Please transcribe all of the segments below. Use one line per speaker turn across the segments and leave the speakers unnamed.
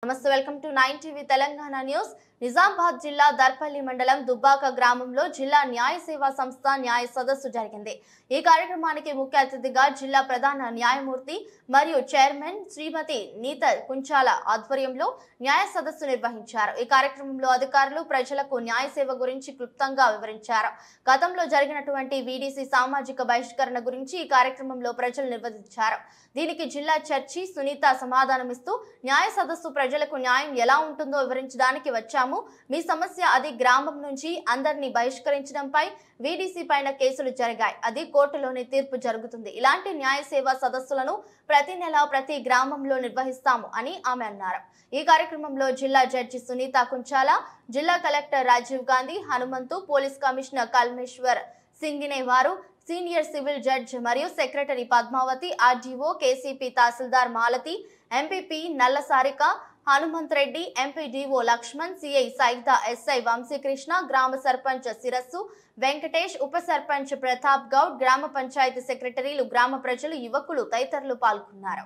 నమస్తే welcome to 9 TV Telangana news. Nizamabad జిల్లా దర్పల్లి మండలం దుబ్బాక గ్రామంలో జిల్లా న్యాయ సేవా సంస్థ న్యాయ సదస్సు జరిగింది. ఈ కార్యక్రమానికి ముఖ్య అతిథిగా జిల్లా ప్రధాన న్యాయమూర్తి మరియు చైర్మన్ శ్రీమతి నీత కుంచాల ఆధ్వర్యంలో న్యాయ సదస్సు నిర్వహించారు. ఈ కార్యక్రమంలో అధికారులు ప్రజలకు న్యాయ సేవ గురించి క్లుప్తంగా వివరించారు. గతంలో జరిగినటువంటి వీడీసీ సామాజిక బహిష్కరణ గురించి ఈ కార్యక్రమంలో ప్రజలు నిర్వహించారు. దీనికి జిల్లా చర్చి సునీత సమాధానమిస్తూ న్యాయ సదస్సు ప్రజలకు న్యాయం ఎలా ఉంటుందో వివరించడానికి వచ్చాము. మీ సమస్య అది గ్రామం నుంచి అందరినీ బహిష్కరించడంపై వీడీసీ పైన కేసులు జరిగాయి. అది కోర్టులోని తీర్పు జరుగుతుంది. ఇలాంటి న్యాయ సేవా సదస్సులను ప్రతి నెల ప్రతి గ్రామంలో నిర్వహిస్తాము అని ఆమె అన్నారు. ఈ కార్యక్రమంలో జిల్లా జడ్జి సునీత కుంచాల, జిల్లా collector Rajiv Gandhi, Hanumanthu, police commissioner Kalmeshwar సింగినే వారు, సీనియర్ సివిల్ జడ్జ్ మరియు secretary Padmavathi, RDO, KCP tahsildar Malathi, MPP Nalla Sarika, Hanumanth Reddy, MPDO Laxman, CI Saida, SI Vamsikrishna, గ్రామ సర్పంచ్ శిరస్సు వెంకటేష్, ఉప సర్పంచ్ ప్రతాప్ గౌడ్, గ్రామ పంచాయతీ సెక్రటరీలు, గ్రామ ప్రజలు, యువకులు తదితరులు పాల్గొన్నారు.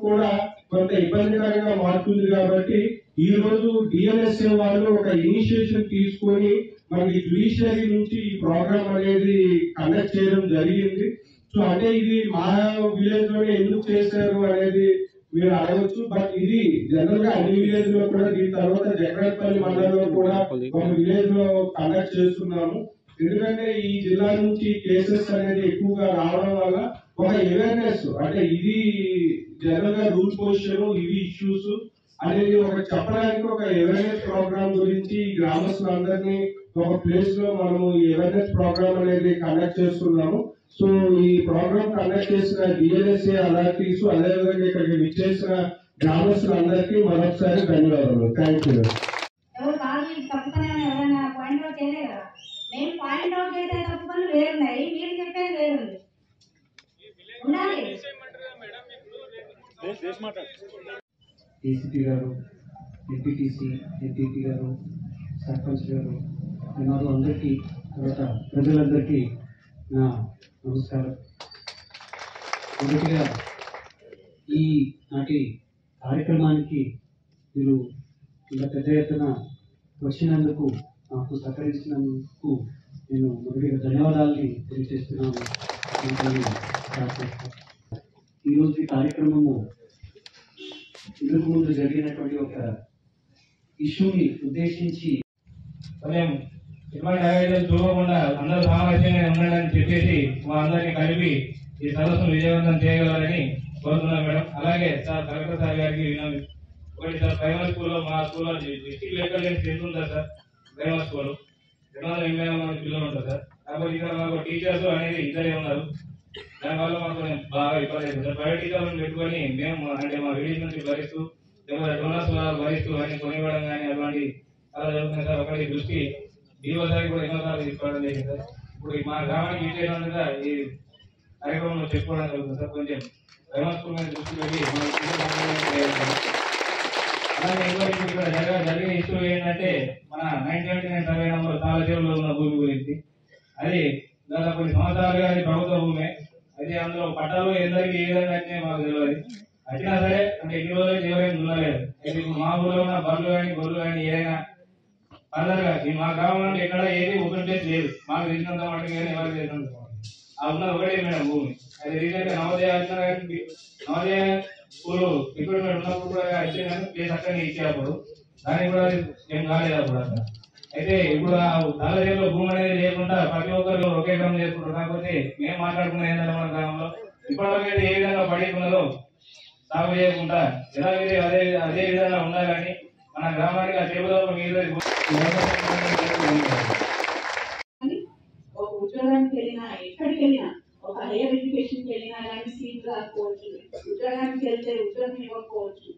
కూడా కొంత ఇబ్బందికరంగా మారుతుంది కాబట్టి ఈ రోజు డిఎన్ఎస్ఏ వాళ్ళు ఒక ఇనిషియేషన్ తీసుకొని మనకి జ్యుడిషియరీ నుంచి ఈ ప్రోగ్రామ్ అనేది కండక్ట్ చేయడం జరిగింది. సో అంటే ఇది మా విలేజ్ లోనే ఎందుకు చేశారు అనేది మీరు అడగవచ్చు. బట్ ఇది జనరల్ గా అన్ని విలేజ్ లో కూడా దీని తర్వాత జగడపల్లి మండలంలో కూడా ఒక విలేజ్ లో కండక్ట్ చేస్తున్నాము. ఎందుకంటే ఈ జిల్లా నుంచి కేసెస్ అనేది ఎక్కువగా రావడం వల్ల ఒక అవేర్నెస్ అంటే ఇది జనరల్ గా రూల్ పొజిషన్ ఇవి ఇష్యూస్ అనేది ఒక చెప్పడానికి ఒక అవేర్నెస్ ప్రోగ్రామ్ గురించి గ్రామస్తులందరినీ ఒక ప్లేస్ లో మనము ఈ అవేర్నెస్ ప్రోగ్రామ్ అనేది కండక్ట్ చేస్తున్నాము. సో ఈ ప్రోగ్రామ్ కండక్ట్ చేసిన డిఎన్ఎస్ఏ అథారిటీస్ అదేవిధంగా ఇక్కడికి విచ్చేసిన గ్రామస్తులందరికీ మరొకసారి ధన్యవాదాలు. Thank you.
మేము పాయింట్ అవుట్ చేసే తప్పులు వేరున్నాయి, మీరు చెప్పేది వేరుంది.
ఏసీపీ గారు, ఎంపీటీసీ, ఎంపీపీ గారు, సర్పంచ్ గారు, ఈనాడు అందరికీ, తర్వాత ప్రజలందరికీ నా నమస్కారం. మొదటిగా ఈ నాటి కార్యక్రమానికి మీరు ఇలా పెద్ద ఎత్తున వచ్చినందుకు, నాకు సహకరించినందుకు నేను మొదటిగా ధన్యవాదాలని తెలియజేస్తున్నాను. ఈరోజు ఈ కార్యక్రమము ఇంతకు ముందు జరిగినటువంటి ఒక ఇష్యూని ఉద్దేశించి
ఉదయం 25 చూడకుండా అందరూ సామరస్యంగా ఉండాలని చెప్పేసి మా అందరినీ కలిపి ఈ సదస్సును విజయవంతం చేయగలరని కోరుతున్నాం మేడం. అలాగే సార్ కలెక్టర్ సార్ గారికి ఒకటి సార్ ప్రైమరీ స్కూల్లో మా స్కూల్లో డిస్ట్రిక్ట్ లెవెల్ నుంచి ఉంటుంది సార్. ప్రైమరీ స్కూల్ 280 మంది పిల్లలు ఉంటారు సార్. కాబట్టి ఇక్కడ మాకు టీచర్స్ అనేది ఇద్దరే ఉన్నారు. దానివల్ల మాకు బాగా ఇబ్బంది అవుతుంది సార్. ప్రైవేట్ టీచర్లను పెట్టుకొని మేము అంటే మా విలేజ్ నుంచి భరిస్తూ లేకపోతే డోనర్స్ భరిస్తూ అని కొనివ్వడం కానీ అటువంటి చాలా జరుగుతుంది సార్. ఒకటి దృష్టి దీవసారి కూడా ఎన్నోసార్లు తీసుకోవడం జరిగింది సార్. ఇప్పుడు మా గ్రామానికి విజయవంతంగా ఈ కార్యక్రమంలో చెప్పుకోవడం జరుగుతుంది సార్. కొంచెం ప్రైమరీ స్కూల్ మీద దృష్టి పెట్టి అలాగే ఇంకోటి ఇక్కడ జరిగిన ఇష్యూ ఏంటంటే మన 979 సర్వే నంబర్ తాళచేరులో ఉన్న భూమి గురించి. అది దాదాపు కొన్ని సంవత్సరాలుగా అది ప్రభుత్వ భూమి. అయితే అందులో పట్టాలు ఎందరికి ఏ విధంగా అయితే మాకు తెలియదు. వచ్చినా సరే అంటే ఇన్ని రోజులు ఎవరైనా దున్నలేదు. అయితే ఇప్పుడు మా ఊళ్ళో ఉన్న బర్రెలు కానీ గొర్రెలు కానీ ఏదైనా ఫర్దర్గా మా గ్రామంలో ఎక్కడ ఏది ఓపెన్ ప్లేస్ లేదు. మాకు తెలిసినంత మటుకు కానీ ఎవరికి తెలిసినంత ఆ ఉన్నది ఒకటే మేడం భూమి. అది రీసెంట్గా నవోదయ నవోదయ స్కూల్ రిక్రూట్మెంట్ ఉన్నప్పుడు కూడా వచ్చే ప్లేస్ అక్కడనే ఇచ్చేటప్పుడు దానికి కూడా ఏం కాలేదు అప్పుడు అక్కడ. అయితే ఇప్పుడు ఆ తాళచేరులో భూమి అనేది లేకుండా ప్రతి ఒక్కరు ఒకే గ్రామం చేసుకుంటారు. కాకపోతే మేము మాట్లాడుకున్నది ఏంటంటే మన గ్రామంలో ఇప్పటివరకు ఏ విధంగా పడికున్నదో సాగు చేయకుండా ఎలాగైతే అదే విధంగా ఉండాలని మన గ్రామానికి ఆ చేపల మీద
ఉద్యోగానికి వెళ్ళినా ఎక్కడికి వెళ్ళినా ఒక హైయర్ ఎడ్యుకేషన్కి వెళ్ళినా కానీ సీట్ రాకపోవచ్చు, ఉద్యోగానికి వెళ్తే ఉద్యోగం ఇవ్వకపోవచ్చు.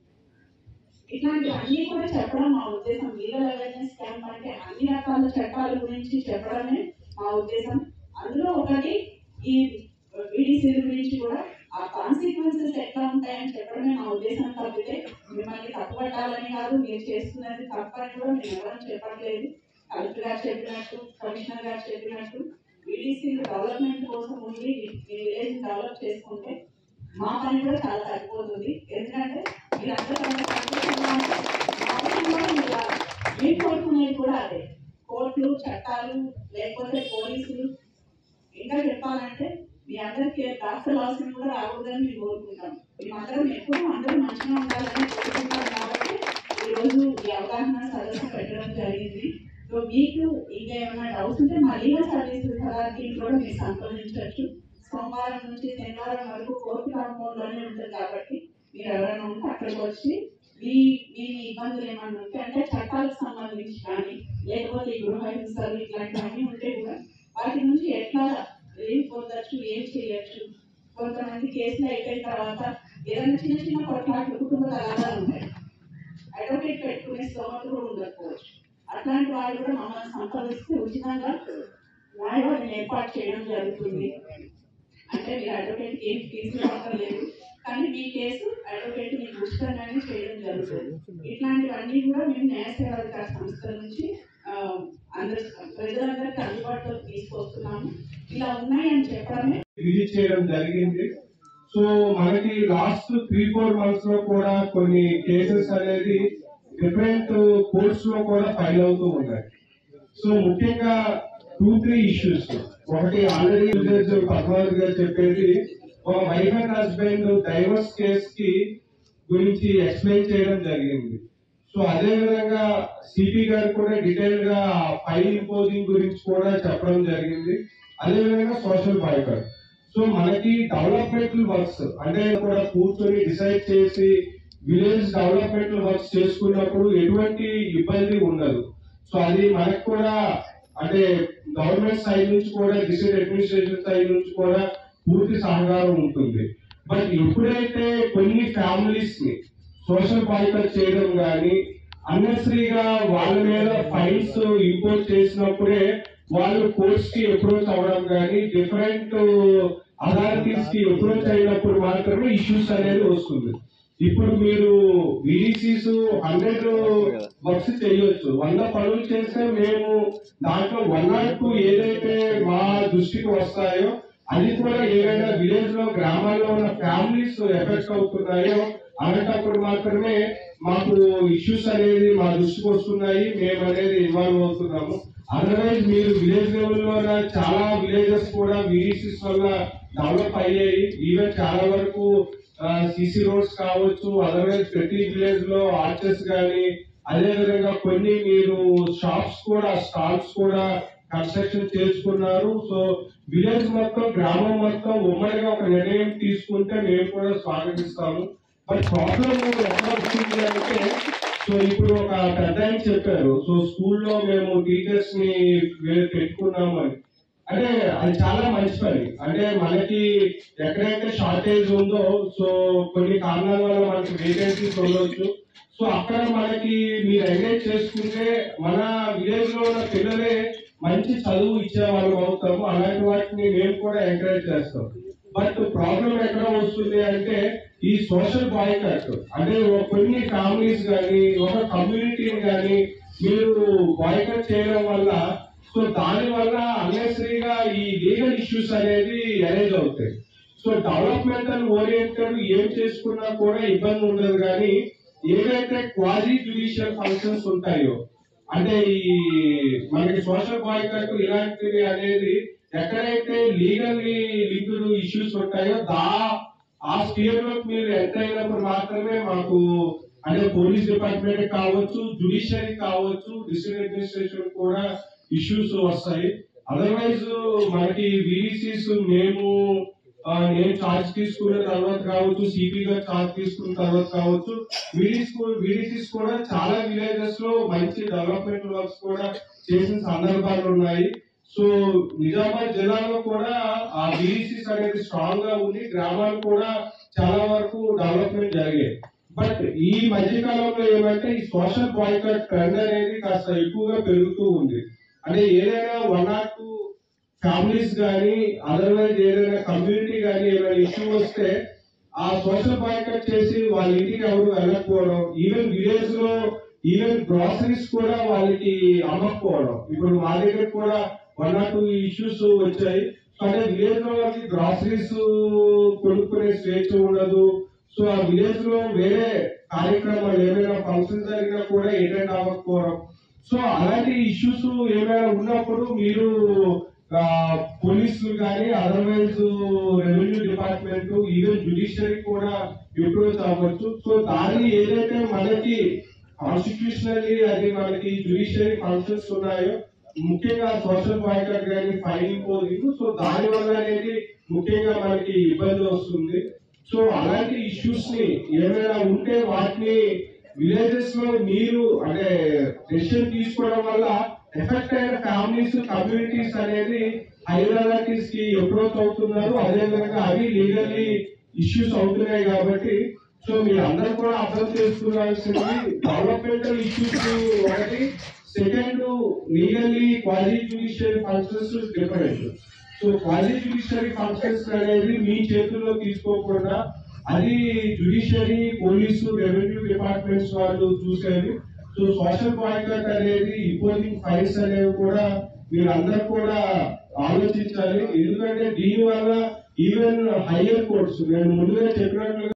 ఇట్లాంటి అన్ని కూడా చెప్పడం మా ఉద్దేశం. లీగల్ అవేర్నెస్ క్యాంప్ అంటే అన్ని రకాల చట్టాల గురించి చెప్పడమే మా ఉద్దేశం. అందులో ఒకటి ఈ వీడీసీల గురించి కూడా ఆ కాన్సిక్వెన్సెస్ ఎట్లా ఉంటాయని చెప్పడమే మా ఉద్దేశం. తప్పితే మిమ్మల్ని తప్పుపట్టాలని కాదు, మీరు చేస్తున్నది తప్పని కూడా మేము ఎవరం చెప్పట్లేదు. కలెక్టర్ గారు చెప్పినట్టు, కమిషనర్ గారు చెప్పినట్టు వీడీసీలు డెవలప్మెంట్ కోసం ఉండి మీ విలేజ్ డెవలప్ చేసుకుంటే మా పని కూడా చాలా తగ్గిపోతుంది. ఎందుకంటే మీరు అందరూ మేము కోరుకునేది కూడా అదే, కోర్టులు చట్టాలు లేకపోతే పోలీసులు. ఇంకా చెప్పాలంటే మీ అందరికీ డాక్టర్ లాస్ని కూడా రాకూడదని మేము కోరుకుంటాం. మేమందరం ఎప్పుడూ అందరూ మంచిగా ఉండాలని కోరుకుంటాం. కాబట్టి ఈరోజు ఈ అవగాహన సదస్సు పెట్టడం జరిగింది. సో మీకు ఇంకా ఏమైనా డౌట్స్ ఉంటే మా లీగల్ సర్వీసెస్ అథారిటీని కూడా మీరు సంప్రదించవచ్చు. సోమవారం నుంచి శనివారం వరకు కోర్టు కాంపౌండ్లోనే ఉంటుంది కాబట్టి మీరు ఎవరైనా ఉంటే అక్కడికి వచ్చి మీ ఇబ్బందులు ఏమన్నా ఉంటే, అంటే చట్టాలకు సంబంధించి కానీ లేకపోతే ఈ గృహ హింసలు ఇట్లాంటివన్నీ ఉంటే కూడా వాటి నుంచి ఎట్లా ఏం పొందొచ్చు, ఏం చేయొచ్చు. కొంతమంది కేసులు అయిపోయిన తర్వాత ఏదైనా చిన్న చిన్న కొట్లాట్లు కుటుంబ తగాదాలు ఉంటాయి, అడ్వకేట్ పెట్టుకునే స్తోమత కూడా ఉండకపోవచ్చు. అట్లాంటి వాళ్ళు కూడా మమ్మల్ని సంప్రదిస్తే ఉచితంగా న్యాయవాదిని ఏర్పాటు చేయడం జరుగుతుంది. అంటే మీరు అడ్వకేట్కి ఏం ఫీజు అవసరం లేదు, కానీ మీ కేసు అడ్వకేట్ మీకు ఉచితంగానే చేయడం జరుగుతుంది. ఇట్లాంటివన్నీ కూడా మేము న్యాయ సేవాధికార సంస్థల నుంచి ప్రజలందరికీ అందుబాటులోకి తీసుకొస్తున్నాము. ఇలా ఉన్నాయని చెప్పడమే
విజిట్ చేయడం జరిగింది. సో మనకి లాస్ట్ 3-4 months లో కూడా కొన్ని కేసెస్ అనేది డిఫరెంట్ కోర్ట్స్ లో కూడా ఫైల్ అవుతూ ఉన్నాయి. సో ముఖ్యంగా 2-3 ఇష్యూస్. ఒకటి ఆల్రెడీ పద్మావతి గారు చెప్పేది, ఒక wife and husband divorce case కి గురించి ఎక్స్ప్లెయిన్ చేయడం జరిగింది. సో అదే విధంగా సిపి గారు కూడా డీటెయిల్ గా ఫైల్ ఇంపోజింగ్ గురించి కూడా చెప్పడం జరిగింది. అదే విధంగా సోషల్ బాయ్కాట్. సో మనకి డెవలప్మెంటల్ వర్క్స్ అంటే కూడా కూర్చొని డిసైడ్ చేసి విలేజ్ డెవలప్మెంటల్ వర్క్స్ చేసుకున్నప్పుడు ఎటువంటి ఇబ్బంది ఉండదు. సో అది మనకు కూడా అంటే గవర్నమెంట్ సైడ్ నుంచి కూడా డిస్ట్రిక్ట్ అడ్మినిస్ట్రేషన్ సైడ్ నుంచి కూడా పూర్తి సహకారం ఉంటుంది. బట్ ఎప్పుడైతే కొన్ని ఫ్యామిలీస్ ని సోషల్ బాయ్కాట్ చేయడం కానీ అన్నెసరీగా వాళ్ళ మీద ఫైన్స్ ఇంపోజ్ చేసినప్పుడే వాళ్ళు కోర్ట్స్ కి అప్రోచ్ అవ్వడం కానీ డిఫరెంట్ అథారిటీస్ కి అప్రోచ్ అయినప్పుడు మాత్రమే ఇష్యూస్ అనేది వస్తుంది. ఇప్పుడు మీరు వీడీసీస్ 100 వర్క్స్ చేయొచ్చు, 100 పనులు చేస్తే మేము దాంట్లో 1 or 2 ఏదైతే మా దృష్టికి వస్తాయో అది కూడా ఏదైనా విలేజ్ లో గ్రామాల్లో ఉన్న ఫ్యామిలీస్ ఎఫెక్ట్ అవుతున్నాయో అలాంటప్పుడు మాత్రమే మాకు ఇష్యూస్ అనేది మా దృష్టికి వస్తున్నాయి, మేము అనేది ఇన్వాల్వ్ అవుతున్నాము. అదర్వైజ్ మీరు విలేజ్ లెవెల్లో చాలా విలేజెస్ కూడా వీడీసీస్ వల్ల డెవలప్ అయ్యాయి. ఈవెన్ చాలా వరకు సిసి రోడ్స్ కావచ్చు, అదర్వైజ్ ప్రతి విలేజ్ లో ఆర్చెస్ కానీ అదే విధంగా కొన్ని మీరు షాప్స్ కూడా స్టాల్స్ కూడా కన్స్ట్రక్షన్ చేసుకున్నారు. సో విలేజ్ మొత్తం గ్రామం మొత్తం ఉమ్మడిగా ఒక నిర్ణయం తీసుకుంటే మేము కూడా స్వాగతిస్తాము. బట్ ప్రాబ్లం ఎక్కడ వస్తుంది అంటే, సో ఇప్పుడు ఒక పెద్ద ఆయన చెప్పారు, సో స్కూల్లో మేము టీచర్స్ ని పెట్టుకున్నాము అని. అంటే అది చాలా మంచి పని. అంటే మనకి ఎక్కడైతే షార్టేజ్ ఉందో సో కొన్ని కారణాల వల్ల మనకి వేకెన్సీస్ ఉండొచ్చు. సో అక్కడ మనకి మీరు ఎంగేజ్ చేసుకుంటే మన విలేజ్ లో ఉన్న పిల్లలే మంచి చదువు ఇచ్చే వాళ్ళు అవుతాము. అలాంటి వాటిని మేము కూడా ఎంకరేజ్ చేస్తాం. బట్ ప్రాబ్లం ఎక్కడ వస్తుంది అంటే ఈ సోషల్ బాయ్కాట్ అంటే కొన్ని ఫ్యామిలీస్ కానీ ఒక కమ్యూనిటీని కానీ మీరు బాయ్కాట్ చేయడం వల్ల సో దాని వల్ల అన్నెసరీగా ఈ లీగల్ ఇష్యూస్ అనేది అరేంజ్ అవుతాయి. సో డెవలప్మెంటల్ ఓరియంటెడ్ ఏం చేసుకున్నా కూడా ఇబ్బంది ఉండదు. కానీ ఏదైతే క్వాజీ జ్యుడిషియల్ ఫంక్షన్స్ ఉంటాయో అంటే ఈ మనకి సోషల్ బాయ్కాట్ ఇలాంటివి అనేది ఎక్కడైతే లీగల్లీ లింక్డ్ ఇష్యూస్ ఉంటాయో ఆ స్పియర్ లోకి మీరు ఎంటర్ అయినప్పుడు మాత్రమే మాకు అంటే పోలీస్ డిపార్ట్మెంట్ కావచ్చు, జ్యుడిషియరీ కావచ్చు, డిస్ట్రిక్ట్ అడ్మినిస్ట్రేషన్ కూడా ఇష్యూస్ వస్తాయి. అదర్వైజ్ మనకి వీడీసీస్ నేను ఛార్జ్ తీసుకున్న తర్వాత కావచ్చు, సిపి గారు ఛార్జ్ తీసుకున్న తర్వాత కావచ్చు, వీడీసీస్ కూడా చాలా విలేజెస్ లో మంచి డెవలప్మెంట్ వర్క్స్ కూడా చేసిన సందర్భాలు ఉన్నాయి. సో నిజామాబాద్ జిల్లాలో కూడా ఆ వీడీసీస్ అనేది స్ట్రాంగ్ గా ఉంది. గ్రామాలు కూడా చాలా వరకు డెవలప్మెంట్ జరిగాయి. బట్ ఈ మధ్యకాలంలో ఏమంటే ఈ సోషల్ బాయ్కాట్ ట్రెండ్ అనేది కాస్త ఎక్కువగా పెరుగుతూ ఉంది. అంటే ఏదైనా 1 or 2 ఫ్యామిలీస్ కానీ అదర్వైజ్ ఏదైనా కమ్యూనిటీ కానీ ఏమైనా ఇష్యూ వస్తే ఆ సోషల్ బాయ్కాట్ చేసి వాళ్ళ ఇంటికి ఎవరు వెళ్ళకపోవడం, ఈవెన్ విలేజ్ లో ఈవెన్ గ్రాసరీస్ కూడా వాళ్ళకి అమ్మకపోవడం. ఇప్పుడు మా దగ్గర కూడా 1 or 2 ఇష్యూస్ వచ్చాయి. అంటే విలేజ్ లో వాళ్ళకి గ్రాసరీస్ కొనుక్కునే స్వేచ్ఛ ఉండదు. సో ఆ విలేజ్ లో వేరే కార్యక్రమాలు ఏమైనా ఫంక్షన్ జరిగినా కూడా అటెండ్ అవ్వకపోవడం. సో అలాంటి ఇష్యూస్ ఏమైనా ఉన్నప్పుడు మీరు పోలీసులు కానీ otherwise revenue department even judiciary కూడా అప్రోచ్ అవ్వచ్చు. సో దాన్ని ఏదైతే మనకి కాన్స్టిట్యూషనల్లీ అది మనకి జ్యుడిషియరీ ఫంక్షన్స్ ఉన్నాయో, ముఖ్యంగా సోషల్ బాయ్కాట్ కానీ ఫైన్ ఇంపోజింగ్, సో దాని వల్ల అనేది ముఖ్యంగా మనకి ఇబ్బంది వస్తుంది. సో అలాంటి ఇష్యూస్ ని ఏమైనా ఉంటే వాటిని విలేజెస్ లో మీరు అంటే డెసిషన్ తీసుకోవడం వల్ల ఎఫెక్ట్ అయిన ఫ్యామిలీస్ కమ్యూనిటీస్ అనేది హైరార్కీస్ కి అప్రోచ్ అవుతున్నారు. అదేవిధంగా అవి లీగల్లీ ఇష్యూస్ అవుతున్నాయి కాబట్టి సో మీరు అందరూ కూడా అర్థం చేసుకోవాల్సింది డెవలప్మెంటల్ ఇష్యూస్ ఒకటి, second legally quasi judiciary functions different. So quasi judiciary functions అనేది మీ చేతుల్లో తీసుకోకుండా అది జ్యుడిషియరీ, పోలీసు, రెవెన్యూ డిపార్ట్మెంట్స్ వాళ్ళు చూసేది. సో సోషల్ బాయ్కాట్ అనేది ఇంపోజింగ్ ఫైన్స్ అనేవి కూడా మీరు అందరూ కూడా ఆలోచించాలి. ఎందుకంటే దీని వల్ల ఈవెన్ హైయర్ కోర్ట్స్ నేను ముందుగా చెప్పినట్లుగా